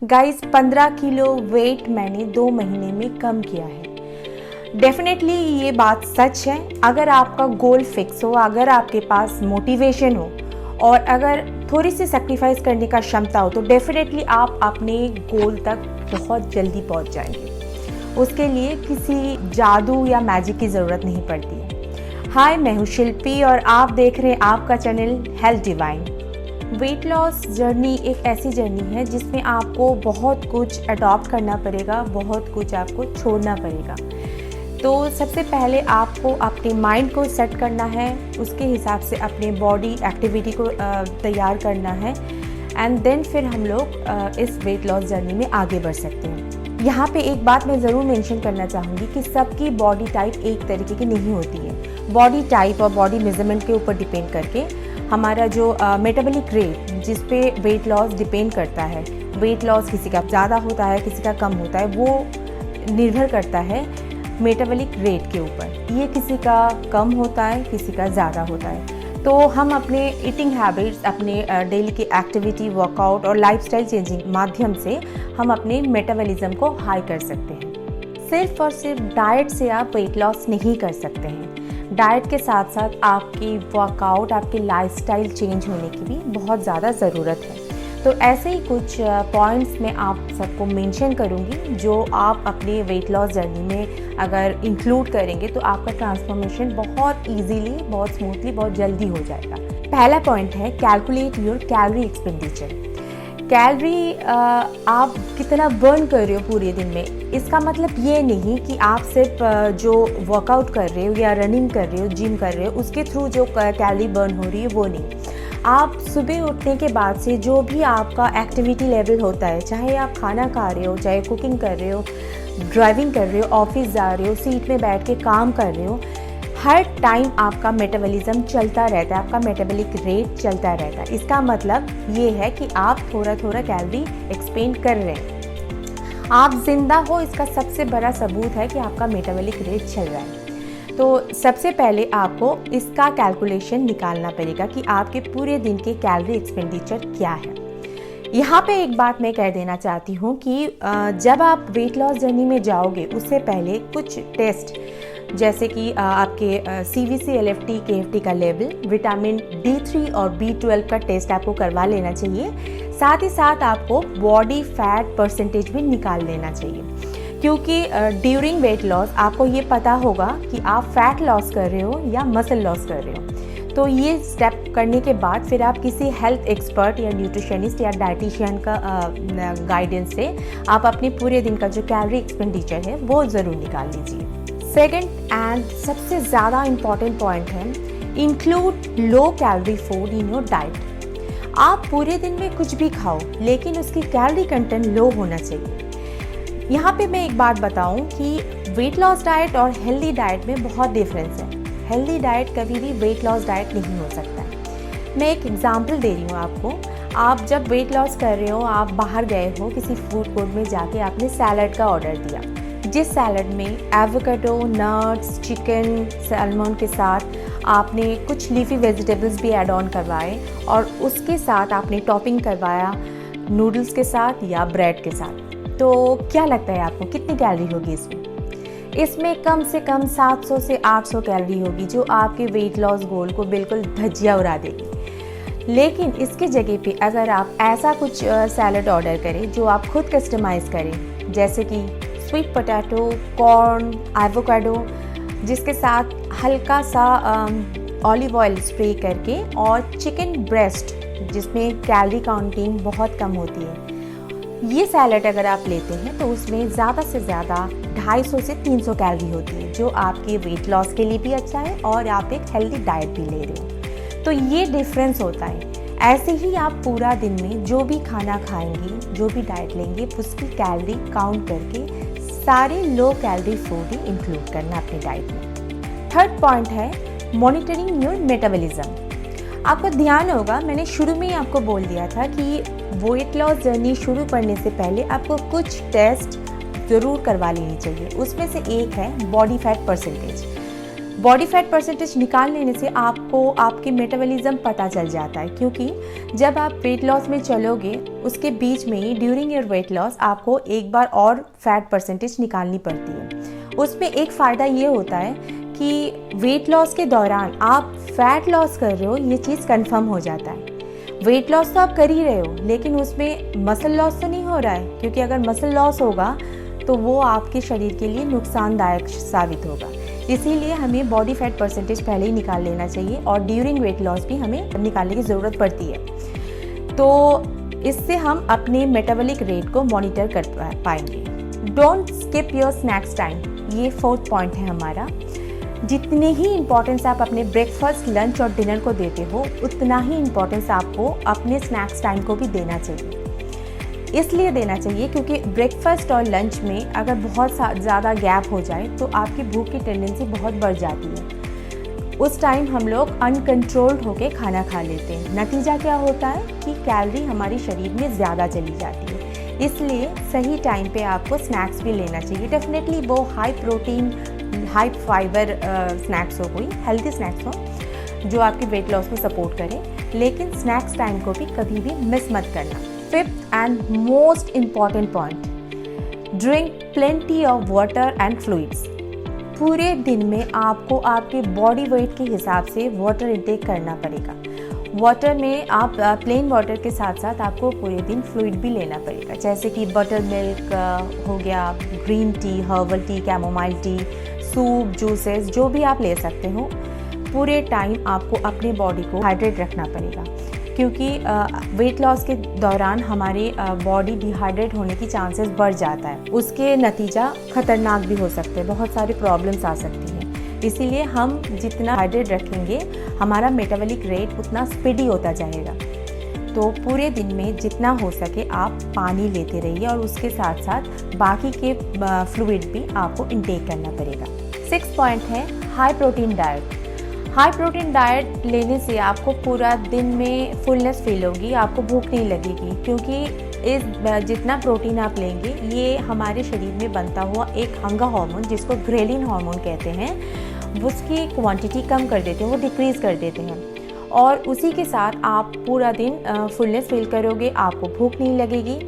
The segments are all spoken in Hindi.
गाइस 15 किलो वेट मैंने 2 महीने में कम किया है। डेफिनेटली ये बात सच है। अगर आपका गोल फिक्स हो, अगर आपके पास मोटिवेशन हो और अगर थोड़ी सी सेक्रीफाइस करने का क्षमता हो तो डेफिनेटली आप अपने गोल तक बहुत जल्दी पहुंच जाएंगे। उसके लिए किसी जादू या मैजिक की ज़रूरत नहीं पड़ती है। हाय, मैं हूँ शिल्पी और आप देख रहे हैं आपका channel health divine. Weight loss journey एक ऐसी जर्नी है जिसमें आपको बहुत कुछ अडॉप्ट करना पड़ेगा, बहुत कुछ आपको छोड़ना पड़ेगा। तो सबसे पहले आपको अपने माइंड को सेट करना है, उसके हिसाब से अपने बॉडी एक्टिविटी को तैयार करना है एंड देन फिर हम लोग इस वेट लॉस जर्नी में आगे बढ़ सकते हैं। यहाँ पे एक बात मैं ज़रूर मेंशन करना चाहूँगी कि सबकी बॉडी टाइप एक तरीके की नहीं होती है। बॉडी टाइप और बॉडी मेजरमेंट के ऊपर डिपेंड करके हमारा जो मेटाबॉलिक रेट जिस पे वेट लॉस डिपेंड करता है, वेट लॉस किसी का ज़्यादा होता है किसी का कम होता है, वो निर्भर करता है मेटाबॉलिक रेट के ऊपर। ये किसी का कम होता है किसी का ज़्यादा होता है। तो हम अपने ईटिंग हैबिट्स, अपने डेली की एक्टिविटी, वर्कआउट और लाइफस्टाइल चेंजिंग माध्यम से हम अपने मेटाबॉलिज्म को हाई कर सकते हैं। सिर्फ और सिर्फ डाइट से आप वेट लॉस नहीं कर सकते हैं। डाइट के साथ साथ आपकी वर्कआउट, आपकी लाइफस्टाइल चेंज होने की भी बहुत ज़्यादा ज़रूरत है। तो ऐसे ही कुछ पॉइंट्स मैं आप सबको मेंशन करूंगी जो आप अपने वेट लॉस जर्नी में अगर इंक्लूड करेंगे तो आपका ट्रांसफॉर्मेशन बहुत इजीली, बहुत स्मूथली, बहुत जल्दी हो जाएगा। पहला पॉइंट है calculate your calorie expenditure. Calorie आप कितना बर्न कर रहे हो पूरे दिन में, इसका मतलब ये नहीं कि आप सिर्फ जो वर्कआउट कर रहे हो या रनिंग कर रहे हो, जिम कर रहे हो, उसके थ्रू जो कैलोरी बर्न हो रही है वो नहीं। आप सुबह उठने के बाद से जो भी आपका एक्टिविटी लेवल होता है, चाहे आप खाना खा रहे हो, चाहे कुकिंग कर रहे हो, ड्राइविंग कर रहे हो, ऑफिस जा रहे हो, सीट में बैठ के काम कर रहे हो, हर टाइम आपका मेटाबॉलिज्म चलता रहता है, आपका मेटाबॉलिक रेट चलता रहता है। इसका मतलब ये है कि आप थोड़ा थोड़ा कैलोरी एक्सपेंड कर रहे हैं। आप जिंदा हो, इसका सबसे बड़ा सबूत है कि आपका मेटाबॉलिक रेट चल रहा है। तो सबसे पहले आपको इसका कैलकुलेशन निकालना पड़ेगा कि आपके पूरे दिन के कैलोरी एक्सपेंडिचर क्या है। यहाँ पे एक बात मैं कह देना चाहती हूँ कि जब आप वेट लॉस जर्नी में जाओगे उससे पहले कुछ टेस्ट जैसे कि आपके CVC, LFT, KFT का लेवल, विटामिन D3 और B12 का टेस्ट आपको करवा लेना चाहिए। साथ ही साथ आपको बॉडी फैट परसेंटेज भी निकाल लेना चाहिए, क्योंकि ड्यूरिंग वेट लॉस आपको ये पता होगा कि आप फैट लॉस कर रहे हो या मसल लॉस कर रहे हो। तो ये स्टेप करने के बाद फिर आप किसी हेल्थ एक्सपर्ट या न्यूट्रिशनिस्ट या डाइटिशियन का गाइडेंस से आप अपने पूरे दिन का जो कैलोरी एक्सपेंडिचर है वो ज़रूर निकाल लीजिए। सेकंड एंड सबसे ज़्यादा इम्पॉर्टेंट पॉइंट है, include low calorie food in your diet. आप पूरे दिन में कुछ भी खाओ लेकिन उसकी कैलोरी कंटेंट लो होना चाहिए। यहाँ पे मैं एक बात बताऊँ कि वेट लॉस डाइट और हेल्दी डाइट में बहुत डिफरेंस है। हेल्दी डाइट कभी भी वेट लॉस डाइट नहीं हो सकता है। मैं एक एग्जांपल दे रही हूँ आपको। आप जब वेट लॉस कर रहे हो, आप बाहर गए हो, किसी फूड कोर्ट में जाके आपने सैलड का ऑर्डर दिया, जिस सैलड में एवोकाडो, नट्स, चिकन, सैल्मन के साथ आपने कुछ लीफी वेजिटेबल्स भी ऐड ऑन करवाए और उसके साथ आपने टॉपिंग करवाया नूडल्स के साथ या ब्रेड के साथ। तो क्या लगता है आपको कितनी कैलोरी होगी इसमें? इसमें कम से कम 700 से 800 कैलोरी होगी, जो आपके वेट लॉस गोल को बिल्कुल धज्जियाँ उड़ा देगी। लेकिन इसके जगह पे अगर आप ऐसा कुछ सैलड ऑर्डर करें जो आप खुद कस्टमाइज़ करें, जैसे कि स्वीट पोटैटो, कॉर्न, एवोकाडो, जिसके साथ हल्का सा ऑलिव ऑयल स्प्रे करके, और चिकन ब्रेस्ट जिसमें कैलोरी काउंटिंग बहुत कम होती है, ये सैलड अगर आप लेते हैं तो उसमें ज़्यादा से ज़्यादा 250 से 300 कैलोरी होती है, जो आपके वेट लॉस के लिए भी अच्छा है और आप एक हेल्दी डाइट भी ले रहे हो। तो ये डिफरेंस होता है। ऐसे ही आप पूरा दिन में जो भी खाना खाएंगे, जो भी डाइट लेंगे, उसकी कैलोरी काउंट करके सारे लो कैलोरी फूड ही इंक्लूड करना अपनी डाइट में। थर्ड पॉइंट है मॉनिटरिंग योर मेटाबॉलिज्म। आपको ध्यान होगा, मैंने शुरू में ही आपको बोल दिया था कि वेट लॉस जर्नी शुरू करने से पहले आपको कुछ टेस्ट ज़रूर करवा लेनी चाहिए। उसमें से एक है body fat percentage. Body fat percentage निकाल लेने से आपको आपकी मेटाबॉलिज्म पता चल जाता है, क्योंकि जब आप वेट लॉस में चलोगे उसके बीच में ही ड्यूरिंग योर वेट लॉस आपको एक बार और फैट परसेंटेज निकालनी पड़ती है। उसमें एक फ़ायदा ये होता है कि वेट लॉस के दौरान आप फैट लॉस कर रहे हो, ये चीज़ कंफर्म हो जाता है। वेट लॉस तो आप कर ही रहे हो, लेकिन उसमें मसल लॉस तो नहीं हो रहा है, क्योंकि अगर मसल लॉस होगा तो वो आपके शरीर के लिए नुकसानदायक साबित होगा। इसीलिए हमें बॉडी फैट परसेंटेज पहले ही निकाल लेना चाहिए और ड्यूरिंग वेट लॉस भी हमें निकालने की ज़रूरत पड़ती है। तो इससे हम अपने मेटाबॉलिक रेट को मॉनिटर कर पाएंगे। Don't skip your snacks time, ये 4th पॉइंट है हमारा। जितने ही इम्पोर्टेंस आप अपने ब्रेकफास्ट, लंच और डिनर को देते हो, उतना ही इम्पोर्टेंस आपको अपने स्नैक्स टाइम को भी देना चाहिए। इसलिए देना चाहिए क्योंकि ब्रेकफास्ट और लंच में अगर बहुत ज़्यादा गैप हो जाए तो आपकी भूख की टेंडेंसी बहुत बढ़ जाती है। उस टाइम हम लोग अनकंट्रोल्ड होकर खाना खा लेते हैं। नतीजा क्या होता है कि कैलोरी हमारे शरीर में ज़्यादा चली जाती है। इसलिए सही टाइम पे आपको स्नैक्स भी लेना चाहिए। डेफिनेटली वो high protein, high fibre snacks हो, कोई हेल्दी स्नैक्स हो जो आपके वेट लॉस को सपोर्ट करें, लेकिन स्नैक्स टाइम को भी कभी भी मिस मत करना। 5th and most important point, drink plenty of water and fluids। पूरे दिन में आपको आपके बॉडी वेट के हिसाब से वाटर इंटेक करना पड़ेगा। वाटर में आप प्लेन वाटर के साथ साथ आपको पूरे दिन फ्लूइड भी लेना पड़ेगा, जैसे कि बटर मिल्क हो गया, green tea, herbal tea, chamomile tea, soup, juices, जो भी आप ले सकते हो। पूरे टाइम आपको अपने बॉडी को हाइड्रेट रखना पड़ेगा, क्योंकि वेट लॉस के दौरान हमारी बॉडी डिहाइड्रेट होने की चांसेस बढ़ जाता है। उसके नतीजा खतरनाक भी हो सकते हैं, बहुत सारी प्रॉब्लम्स आ सकती हैं। इसीलिए हम जितना हाइड्रेट रखेंगे हमारा मेटाबॉलिक रेट उतना स्पीडी होता जाएगा। तो पूरे दिन में जितना हो सके आप पानी लेते रहिए और उसके साथ साथ बाकी के फ्लूइड भी आपको इंटेक करना पड़ेगा। 6th पॉइंट है high protein diet. High protein diet लेने से आपको पूरा दिन में फुलनेस फील होगी, आपको भूख नहीं लगेगी, क्योंकि इस जितना प्रोटीन आप लेंगे ये हमारे शरीर में बनता हुआ एक हंगर हार्मोन, जिसको ग्रेलिन हार्मोन कहते हैं, उसकी क्वांटिटी कम कर देते हैं, वो डिक्रीज़ कर देते हैं। और उसी के साथ आप पूरा दिन फुलनेस फील करोगे, आपको भूख नहीं लगेगी।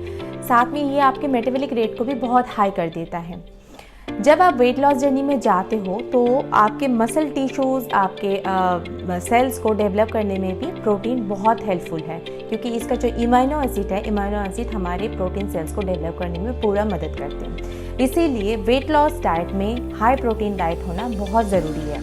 साथ में ये आपके मेटाबॉलिक रेट को भी बहुत हाई कर देता है। जब आप वेट लॉस जर्नी में जाते हो तो आपके मसल टिश्यूज़, आपके सेल्स को डेवलप करने में भी प्रोटीन बहुत हेल्पफुल है, क्योंकि इसका जो इमाइनो एसिड है, इमाइनो एसिड हमारे प्रोटीन सेल्स को डेवलप करने में पूरा मदद करते हैं। इसीलिए वेट लॉस डाइट में हाई प्रोटीन डाइट होना बहुत ज़रूरी है।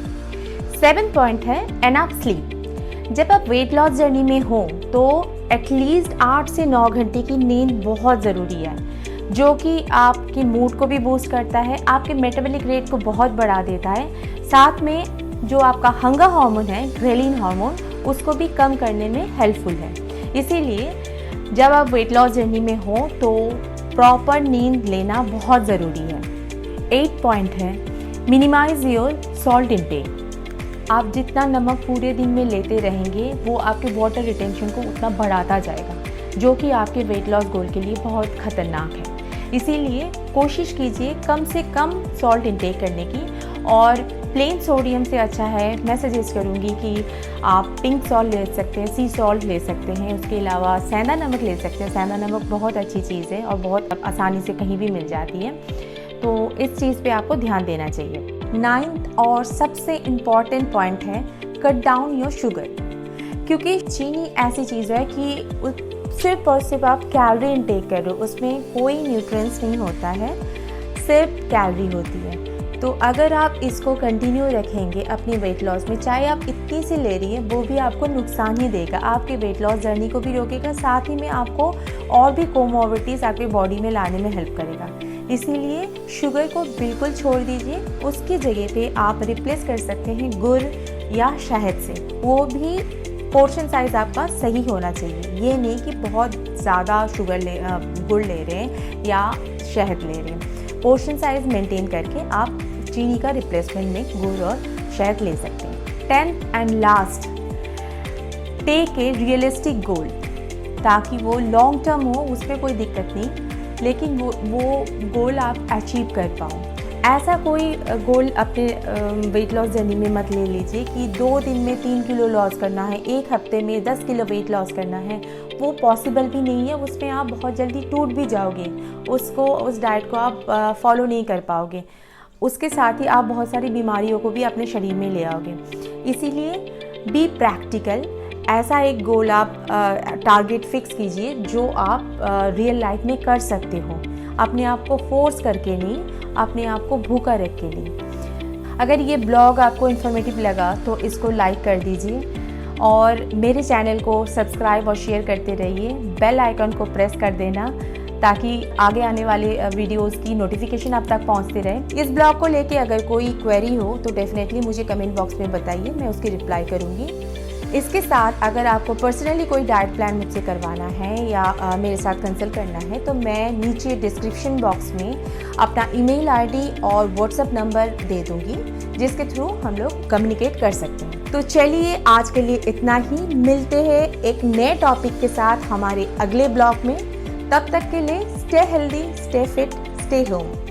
7th पॉइंट है एनफ स्लीप। जब आप वेट लॉस जर्नी में हो तो एटलीस्ट 8 से 9 घंटे की नींद बहुत ज़रूरी है, जो कि आपकी मूड को भी बूस्ट करता है, आपके मेटाबॉलिक रेट को बहुत बढ़ा देता है। साथ में जो आपका हंगर हार्मोन है, ग्रेलिन हार्मोन, उसको भी कम करने में हेल्पफुल है। इसीलिए जब आप वेट लॉस जर्नी में हो तो प्रॉपर नींद लेना बहुत ज़रूरी है। 8th पॉइंट है मिनिमाइज योर सॉल्ट इंटेक। आप जितना नमक पूरे दिन में लेते रहेंगे वो आपके वाटर रिटेंशन को उतना बढ़ाता जाएगा, जो कि आपके वेट लॉस गोल के लिए बहुत ख़तरनाक है। इसीलिए कोशिश कीजिए कम से कम सॉल्ट इंटेक करने की, और प्लेन सोडियम से अच्छा है, मैं सजेस्ट करूँगी कि आप पिंक सॉल्ट ले सकते हैं, सी सॉल्ट ले सकते हैं, उसके अलावा सेंधा नमक ले सकते हैं। सेंधा नमक बहुत अच्छी चीज़ है और बहुत आसानी से कहीं भी मिल जाती है, तो इस चीज़ पे आपको ध्यान देना चाहिए। 9th और सबसे इम्पॉर्टेंट पॉइंट है कट डाउन योर शुगर, क्योंकि चीनी ऐसी चीज़ है कि सिर्फ और सिर्फ आप कैलोरी इंटेक कर रहे हो, उसमें कोई न्यूट्रिएंट्स नहीं होता है, सिर्फ कैलोरी होती है। तो अगर आप इसको कंटिन्यू रखेंगे अपनी वेट लॉस में, चाहे आप इतनी सी ले रही है, वो भी आपको नुकसान ही देगा, आपके वेट लॉस जर्नी को भी रोकेगा, साथ ही में आपको और भी कोमोर्बिडिटीज़ आपकी बॉडी में लाने में हेल्प करेगा। इसीलिए शुगर को बिल्कुल छोड़ दीजिए, उसकी जगह पे आप रिप्लेस कर सकते हैं गुड़ या शहद से। वो भी पोर्शन साइज़ आपका सही होना चाहिए, ये नहीं कि बहुत ज़्यादा गुड़ ले रहे हैं या शहद ले रहे हैं। पोर्शन साइज़ मेंटेन करके आप चीनी का रिप्लेसमेंट में गुड़ और शहद ले सकते हैं। 10th and last, take a realistic goal, ताकि वो लॉन्ग टर्म हो, उसमें कोई दिक्कत नहीं, लेकिन वो गोल आप अचीव कर पाओ। ऐसा कोई गोल अपने वेट लॉस जर्नी में मत ले लीजिए कि 2 दिन में 3 किलो लॉस करना है, 1 हफ्ते में 10 किलो वेट लॉस करना है। वो पॉसिबल भी नहीं है, उसमें आप बहुत जल्दी टूट भी जाओगे, उस डाइट को आप फॉलो नहीं कर पाओगे। उसके साथ ही आप बहुत सारी बीमारियों को भी अपने शरीर में ले आओगे। इसीलिए बी प्रैक्टिकल, ऐसा एक गोल आप टारगेट फिक्स कीजिए जो आप रियल लाइफ में कर सकते हो, अपने आप को फोर्स करके नहीं, अपने आप को भूखा रख के नहीं। अगर ये ब्लॉग आपको इन्फॉर्मेटिव लगा तो इसको लाइक कर दीजिए और मेरे चैनल को सब्सक्राइब और शेयर करते रहिए। बेल आइकन को प्रेस कर देना ताकि आगे आने वाले वीडियोस की नोटिफिकेशन आप तक पहुंचते रहे। इस ब्लॉग को लेके अगर कोई क्वेरी हो तो डेफिनेटली मुझे कमेंट बॉक्स में बताइए, मैं उसकी रिप्लाई करूँगी। इसके साथ अगर आपको पर्सनली कोई डाइट प्लान मुझसे करवाना है या मेरे साथ कंसल्ट करना है तो मैं नीचे डिस्क्रिप्शन बॉक्स में अपना ईमेल आईडी और व्हाट्सएप नंबर दे दूँगी, जिसके थ्रू हम लोग कम्युनिकेट कर सकते हैं। तो चलिए आज के लिए इतना ही, मिलते हैं एक नए टॉपिक के साथ हमारे अगले ब्लॉग में। तब तक के लिए stay healthy, stay fit, stay home.